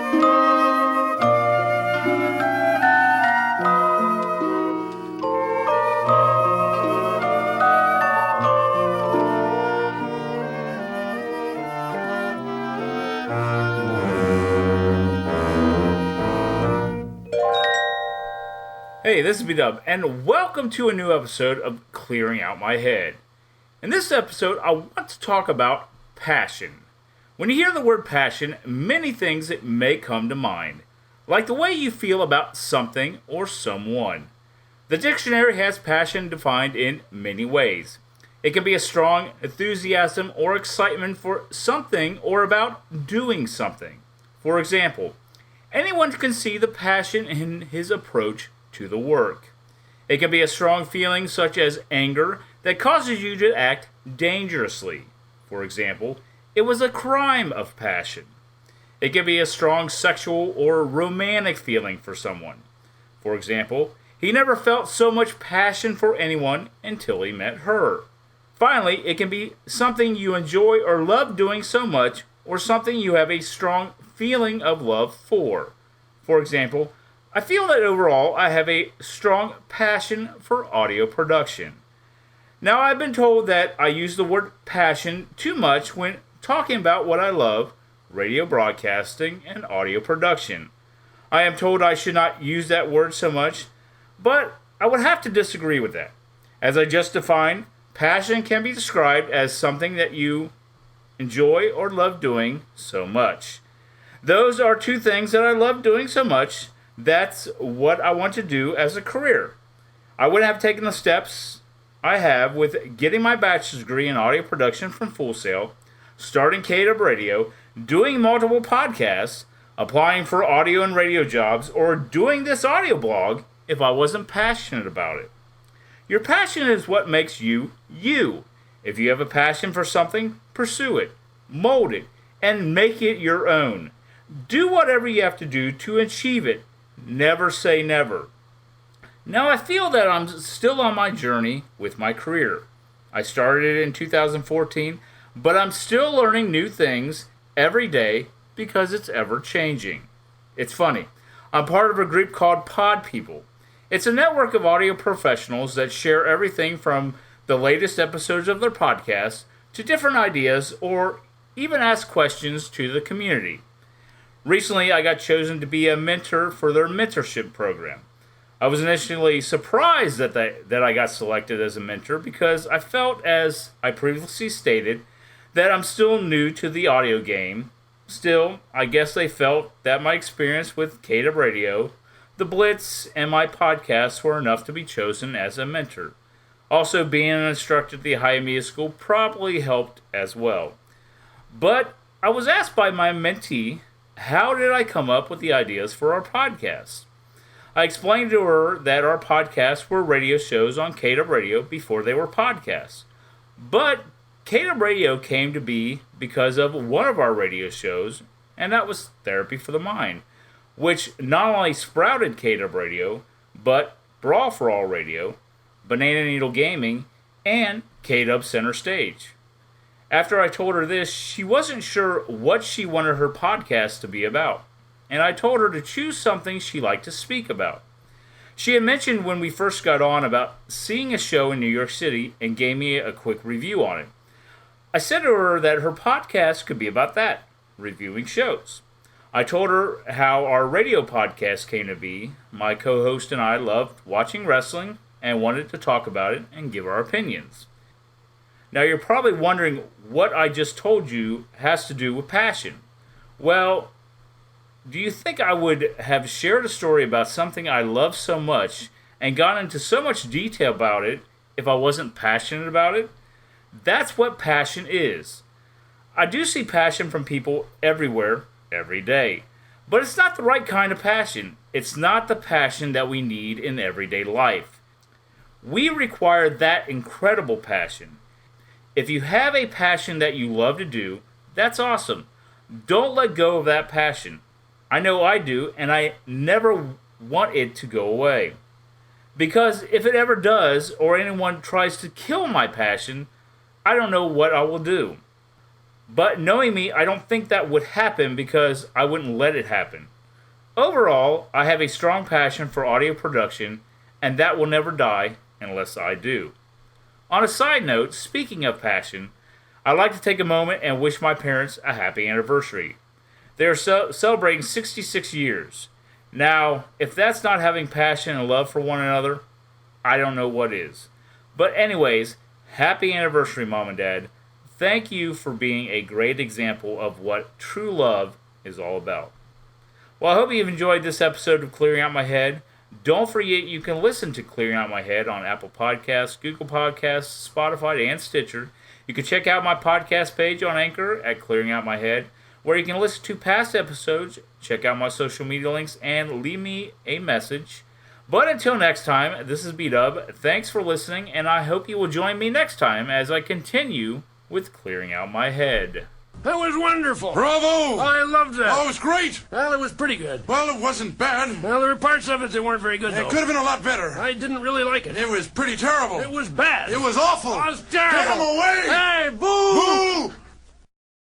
Hey, this is B-Dub, and welcome to a new episode of Clearing Out My Head. In this episode, I want to talk about passion. When you hear the word passion, many things may come to mind, like the way you feel about something or someone. The dictionary has passion defined in many ways. It can be a strong enthusiasm or excitement for something or about doing something. For example, anyone can see the passion in his approach to the work. It can be a strong feeling such as anger that causes you to act dangerously. For example, it was a crime of passion. It can be a strong sexual or romantic feeling for someone. For example, he never felt so much passion for anyone until he met her. Finally, it can be something you enjoy or love doing so much, or something you have a strong feeling of love for. For example, I feel that overall I have a strong passion for audio production. Now, I've been told that I use the word passion too much when talking about what I love, radio broadcasting and audio production. I am told I should not use that word so much, but I would have to disagree with that. As I just defined, passion can be described as something that you enjoy or love doing so much. Those are two things that I love doing so much. That's what I want to do as a career. I wouldn't have taken the steps I have with getting my bachelor's degree in audio production from Full Sail, starting KW Radio, doing multiple podcasts, applying for audio and radio jobs, or doing this audio blog if I wasn't passionate about it. Your passion is what makes you, you. If you have a passion for something, pursue it, mold it, and make it your own. Do whatever you have to do to achieve it. Never say never. Now, I feel that I'm still on my journey with my career. I started it in 2014, but I'm still learning new things every day because it's ever changing. It's funny. I'm part of a group called Pod People. It's a network of audio professionals that share everything from the latest episodes of their podcast to different ideas or even ask questions to the community. Recently, I got chosen to be a mentor for their mentorship program. I was initially surprised that I got selected as a mentor because I felt, as I previously stated, that I'm still new to the audio game. Still, I guess they felt that my experience with KW Radio, the Blitz, and my podcasts were enough to be chosen as a mentor. Also, being an instructor at the Ohio Media School probably helped as well. But I was asked by my mentee, how did I come up with the ideas for our podcast? I explained to her that our podcasts were radio shows on KW Radio before they were podcasts. But KW Radio came to be because of one of our radio shows, and that was Therapy for the Mind, which not only sprouted KW Radio, but Brawl for All Radio, Banana Needle Gaming, and KW Center Stage. After I told her this, she wasn't sure what she wanted her podcast to be about, and I told her to choose something she liked to speak about. She had mentioned when we first got on about seeing a show in New York City and gave me a quick review on it. I said to her that her podcast could be about that, reviewing shows. I told her how our radio podcast came to be. My co-host and I loved watching wrestling and wanted to talk about it and give our opinions. Now, you're probably wondering what I just told you has to do with passion. Well, do you think I would have shared a story about something I love so much and gone into so much detail about it if I wasn't passionate about it? That's what passion is. I do see passion from people everywhere, every day. But it's not the right kind of passion. It's not the passion that we need in everyday life. We require that incredible passion. If you have a passion that you love to do, that's awesome. Don't let go of that passion. I know I do, and I never want it to go away. Because if it ever does, or anyone tries to kill my passion, I don't know what I will do. But knowing me, I don't think that would happen because I wouldn't let it happen. Overall, I have a strong passion for audio production, and that will never die unless I do. On a side note, speaking of passion, I'd like to take a moment and wish my parents a happy anniversary. They are celebrating 66 years. Now, if that's not having passion and love for one another, I don't know what is. But anyways, happy anniversary, Mom and Dad. Thank you for being a great example of what true love is all about. Well, I hope you've enjoyed this episode of Clearing Out My Head. Don't forget you can listen to Clearing Out My Head on Apple Podcasts, Google Podcasts, Spotify, and Stitcher. You can check out my podcast page on Anchor at Clearing Out My Head, where you can listen to past episodes, check out my social media links, and leave me a message. But until next time, this is B-Dub. Thanks for listening, and I hope you will join me next time as I continue with Clearing Out My Head. That was wonderful. Bravo! I loved that. Oh, it was great. Well, it was pretty good. Well, it wasn't bad. Well, there were parts of it that weren't very good, It though. could have been a lot better. I didn't really like it. It was pretty terrible. It was bad. It was awful. It was terrible. Get him away! Hey, boo! Boo!